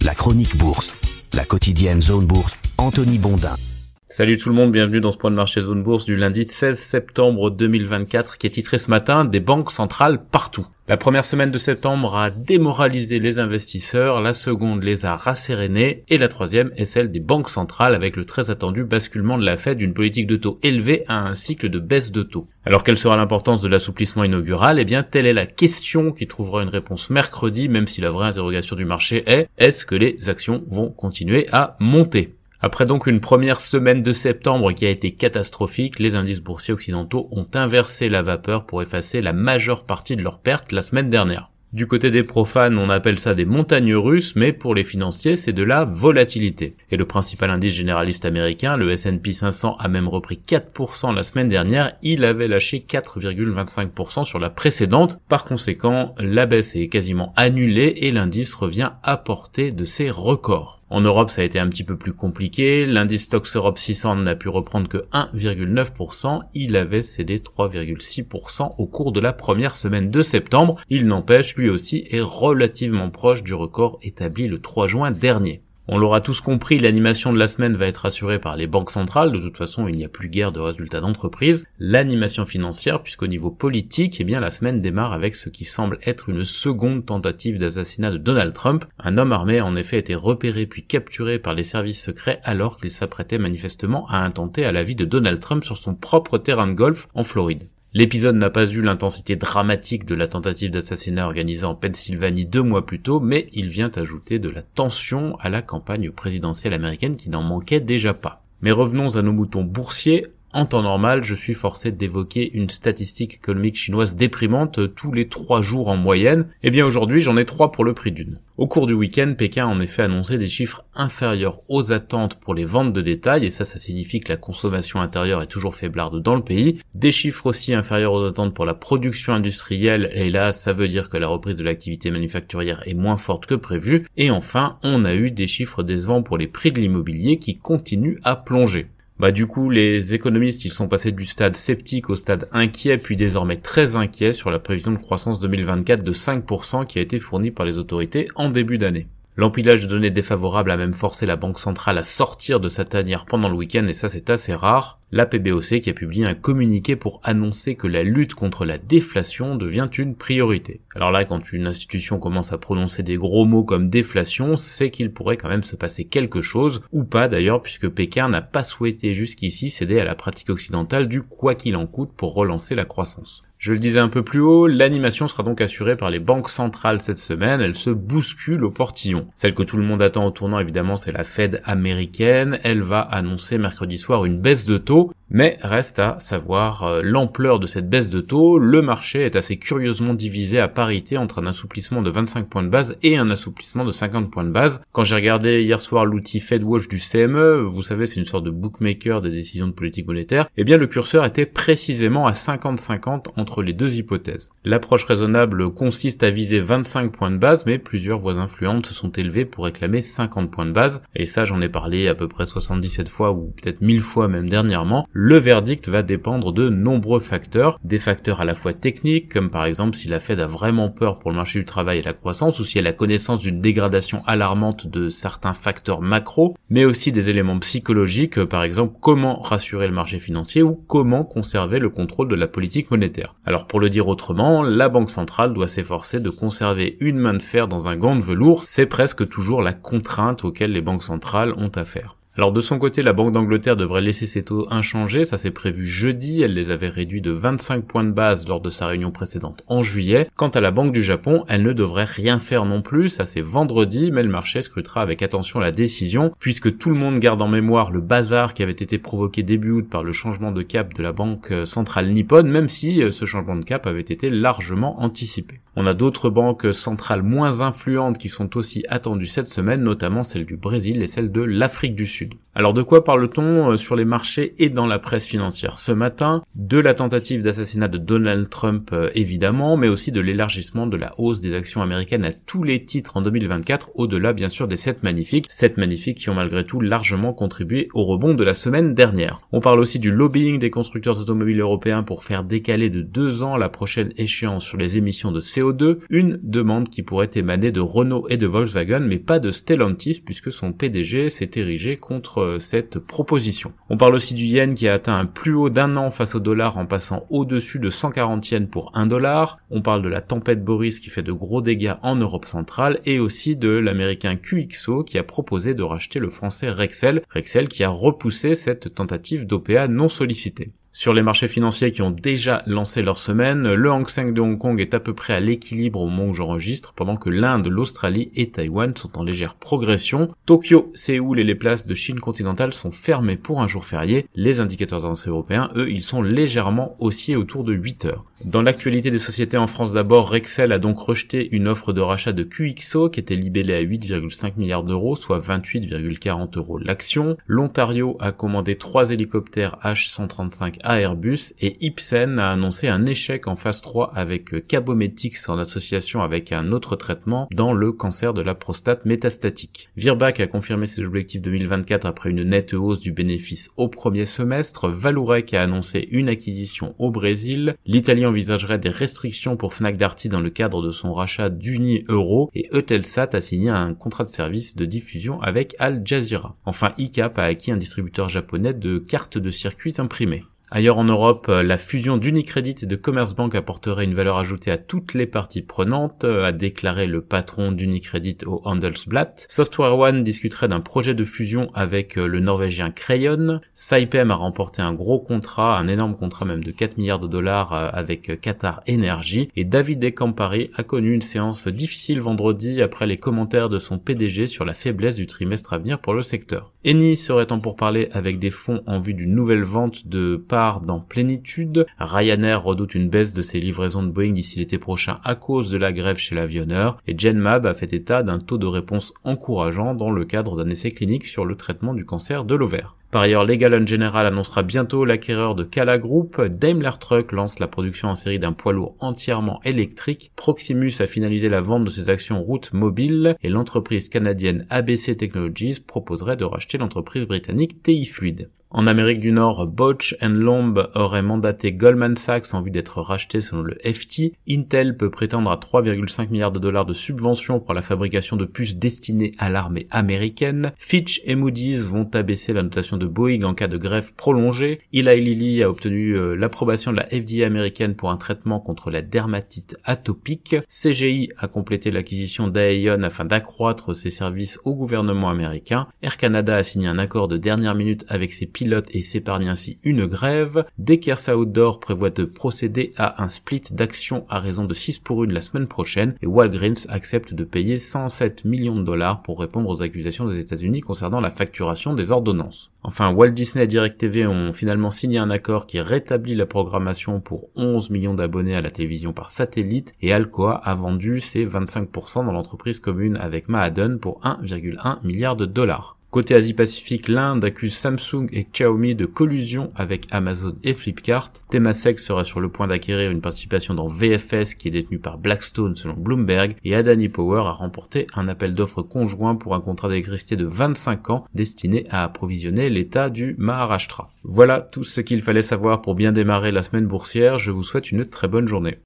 La chronique bourse, la quotidienne Zone Bourse, Anthony Bondin. Salut tout le monde, bienvenue dans ce point de marché Zone Bourse du lundi 16 septembre 2024 qui est titré ce matin « Des banques centrales partout ». La première semaine de septembre a démoralisé les investisseurs, la seconde les a rassérénés et la troisième est celle des banques centrales avec le très attendu basculement de la Fed d'une politique de taux élevée à un cycle de baisse de taux. Alors quelle sera l'importance de l'assouplissement inaugural ? Eh bien telle est la question qui trouvera une réponse mercredi, même si la vraie interrogation du marché est « Est-ce que les actions vont continuer à monter ?» Après donc une première semaine de septembre qui a été catastrophique, les indices boursiers occidentaux ont inversé la vapeur pour effacer la majeure partie de leurs pertes la semaine dernière. Du côté des profanes, on appelle ça des montagnes russes, mais pour les financiers, c'est de la volatilité. Et le principal indice généraliste américain, le S&P 500, a même repris 4% la semaine dernière. Il avait lâché 4,25% sur la précédente. Par conséquent, la baisse est quasiment annulée et l'indice revient à portée de ses records. En Europe, ça a été un petit peu plus compliqué. L'indice Stoxx Europe 600 n'a pu reprendre que 1,9%. Il avait cédé 3,6% au cours de la première semaine de septembre. Il n'empêche, lui aussi, est relativement proche du record établi le 3 juin dernier. On l'aura tous compris, l'animation de la semaine va être assurée par les banques centrales. De toute façon, il n'y a plus guère de résultats d'entreprise. L'animation financière, puisqu'au niveau politique, eh bien, la semaine démarre avec ce qui semble être une seconde tentative d'assassinat de Donald Trump. Un homme armé a en effet été repéré puis capturé par les services secrets alors qu'il s'apprêtait manifestement à intenter à la vie de Donald Trump sur son propre terrain de golf en Floride. L'épisode n'a pas eu l'intensité dramatique de la tentative d'assassinat organisée en Pennsylvanie 2 mois plus tôt, mais il vient ajouter de la tension à la campagne présidentielle américaine qui n'en manquait déjà pas. Mais revenons à nos moutons boursiers. En temps normal, je suis forcé d'évoquer une statistique économique chinoise déprimante tous les 3 jours en moyenne. Eh bien aujourd'hui, j'en ai 3 pour le prix d'une. Au cours du week-end, Pékin a en effet annoncé des chiffres inférieurs aux attentes pour les ventes de détail, et ça signifie que la consommation intérieure est toujours faiblarde dans le pays. Des chiffres aussi inférieurs aux attentes pour la production industrielle, et là, ça veut dire que la reprise de l'activité manufacturière est moins forte que prévu. Et enfin, on a eu des chiffres décevants pour les prix de l'immobilier qui continuent à plonger. Du coup, les économistes, ils sont passés du stade sceptique au stade inquiet, puis désormais très inquiet sur la prévision de croissance 2024 de 5% qui a été fournie par les autorités en début d'année. L'empilage de données défavorables a même forcé la Banque centrale à sortir de sa tanière pendant le week-end, et ça c'est assez rare. La PBOC qui a publié un communiqué pour annoncer que la lutte contre la déflation devient une priorité. Alors là, quand une institution commence à prononcer des gros mots comme déflation, c'est qu'il pourrait quand même se passer quelque chose, ou pas d'ailleurs, puisque Pékin n'a pas souhaité jusqu'ici céder à la pratique occidentale du quoi qu'il en coûte pour relancer la croissance. Je le disais un peu plus haut, l'animation sera donc assurée par les banques centrales cette semaine, elle se bouscule au portillon. Celle que tout le monde attend au tournant évidemment, c'est la Fed américaine, elle va annoncer mercredi soir une baisse de taux, mais reste à savoir l'ampleur de cette baisse de taux. Le marché est assez curieusement divisé à parité entre un assouplissement de 25 points de base et un assouplissement de 50 points de base. Quand j'ai regardé hier soir l'outil FedWatch du CME, vous savez c'est une sorte de bookmaker des décisions de politique monétaire, eh bien le curseur était précisément à 50-50 entre les deux hypothèses. L'approche raisonnable consiste à viser 25 points de base, mais plusieurs voix influentes se sont élevées pour réclamer 50 points de base, et ça j'en ai parlé à peu près 77 fois ou peut-être 1000 fois même dernièrement. Le verdict va dépendre de nombreux facteurs, des facteurs à la fois techniques, comme par exemple si la Fed a vraiment peur pour le marché du travail et la croissance, ou si elle a connaissance d'une dégradation alarmante de certains facteurs macro, mais aussi des éléments psychologiques, par exemple comment rassurer le marché financier ou comment conserver le contrôle de la politique monétaire. Alors pour le dire autrement, la Banque centrale doit s'efforcer de conserver une main de fer dans un gant de velours, c'est presque toujours la contrainte auquel les banques centrales ont affaire. Alors de son côté, la Banque d'Angleterre devrait laisser ses taux inchangés, ça s'est prévu jeudi, elle les avait réduits de 25 points de base lors de sa réunion précédente en juillet. Quant à la Banque du Japon, elle ne devrait rien faire non plus, ça c'est vendredi, mais le marché scrutera avec attention la décision, puisque tout le monde garde en mémoire le bazar qui avait été provoqué début août par le changement de cap de la Banque centrale nippone, même si ce changement de cap avait été largement anticipé. On a d'autres banques centrales moins influentes qui sont aussi attendues cette semaine, notamment celle du Brésil et celle de l'Afrique du Sud. Sud. Alors de quoi parle-t-on sur les marchés et dans la presse financière ce matin? De la tentative d'assassinat de Donald Trump évidemment, mais aussi de l'élargissement de la hausse des actions américaines à tous les titres en 2024, au-delà bien sûr des 7 magnifiques qui ont malgré tout largement contribué au rebond de la semaine dernière. On parle aussi du lobbying des constructeurs automobiles européens pour faire décaler de 2 ans la prochaine échéance sur les émissions de CO2, une demande qui pourrait émaner de Renault et de Volkswagen, mais pas de Stellantis puisque son PDG s'est érigé contre cette proposition. On parle aussi du yen qui a atteint un plus haut d'un an face au dollar en passant au-dessus de 140 yens pour 1 dollar. On parle de la tempête Boris qui fait de gros dégâts en Europe centrale et aussi de l'américain QXO qui a proposé de racheter le français Rexel qui a repoussé cette tentative d'OPA non sollicitée. Sur les marchés financiers qui ont déjà lancé leur semaine, le Hang Seng de Hong Kong est à peu près à l'équilibre au moment où j'enregistre, pendant que l'Inde, l'Australie et Taïwan sont en légère progression. Tokyo, Séoul et les places de Chine continentale sont fermées pour un jour férié. Les indicateurs avancés européens, eux, ils sont légèrement haussiers autour de 8 heures. Dans l'actualité des sociétés en France d'abord, Rexel a donc rejeté une offre de rachat de QXO qui était libellée à 8,5 milliards d'euros, soit 28,40 euros l'action. L'Ontario a commandé 3 hélicoptères H-135 à Airbus et Ipsen a annoncé un échec en phase 3 avec Cabometyx en association avec un autre traitement dans le cancer de la prostate métastatique. Virbac a confirmé ses objectifs 2024 après une nette hausse du bénéfice au premier semestre. Vallourec a annoncé une acquisition au Brésil. L'Italie envisagerait des restrictions pour Fnac Darty dans le cadre de son rachat d'Uni Euro et Eutelsat a signé un contrat de service de diffusion avec Al Jazeera. Enfin, ICAP a acquis un distributeur japonais de cartes de circuits imprimées. Ailleurs en Europe, la fusion d'Unicredit et de Commerzbank apporterait une valeur ajoutée à toutes les parties prenantes, a déclaré le patron d'Unicredit au Handelsblatt. Software One discuterait d'un projet de fusion avec le norvégien Crayon. Saipem a remporté un gros contrat, un énorme contrat même de 4 milliards de dollars avec Qatar Energy. Et David Campari a connu une séance difficile vendredi après les commentaires de son PDG sur la faiblesse du trimestre à venir pour le secteur. Eni serait en pourparlers avec des fonds en vue d'une nouvelle vente de parts dans Plénitude. Ryanair redoute une baisse de ses livraisons de Boeing d'ici l'été prochain à cause de la grève chez l'avionneur. Et Genmab a fait état d'un taux de réponse encourageant dans le cadre d'un essai clinique sur le traitement du cancer de l'ovaire. Par ailleurs, Legal & General annoncera bientôt l'acquéreur de Cala Group. Daimler Truck lance la production en série d'un poids lourd entièrement électrique. Proximus a finalisé la vente de ses actions route mobile et l'entreprise canadienne ABC Technologies proposerait de racheter l'entreprise britannique TI Fluid. En Amérique du Nord, Bausch & Lomb aurait mandaté Goldman Sachs en vue d'être racheté selon le FT. Intel peut prétendre à 3,5 milliards de dollars de subventions pour la fabrication de puces destinées à l'armée américaine. Fitch et Moody's vont abaisser la notation de Boeing en cas de grève prolongée. Eli Lilly a obtenu l'approbation de la FDA américaine pour un traitement contre la dermatite atopique. CGI a complété l'acquisition d'Aeon afin d'accroître ses services au gouvernement américain. Air Canada a signé un accord de dernière minute avec ses pilotes et s'épargne ainsi une grève. Dekers Outdoor prévoit de procéder à un split d'actions à raison de 6 pour 1 la semaine prochaine et Walgreens accepte de payer 107 millions de dollars pour répondre aux accusations des États-Unis concernant la facturation des ordonnances. Enfin, Walt Disney et DirecTV ont finalement signé un accord qui rétablit la programmation pour 11 millions d'abonnés à la télévision par satellite et Alcoa a vendu ses 25% dans l'entreprise commune avec Mahadum pour 1,1 milliard de dollars. Côté Asie-Pacifique, l'Inde accuse Samsung et Xiaomi de collusion avec Amazon et Flipkart. Temasek sera sur le point d'acquérir une participation dans VFS qui est détenue par Blackstone selon Bloomberg et Adani Power a remporté un appel d'offres conjoint pour un contrat d'électricité de 25 ans destiné à approvisionner l'État du Maharashtra. Voilà tout ce qu'il fallait savoir pour bien démarrer la semaine boursière. Je vous souhaite une très bonne journée.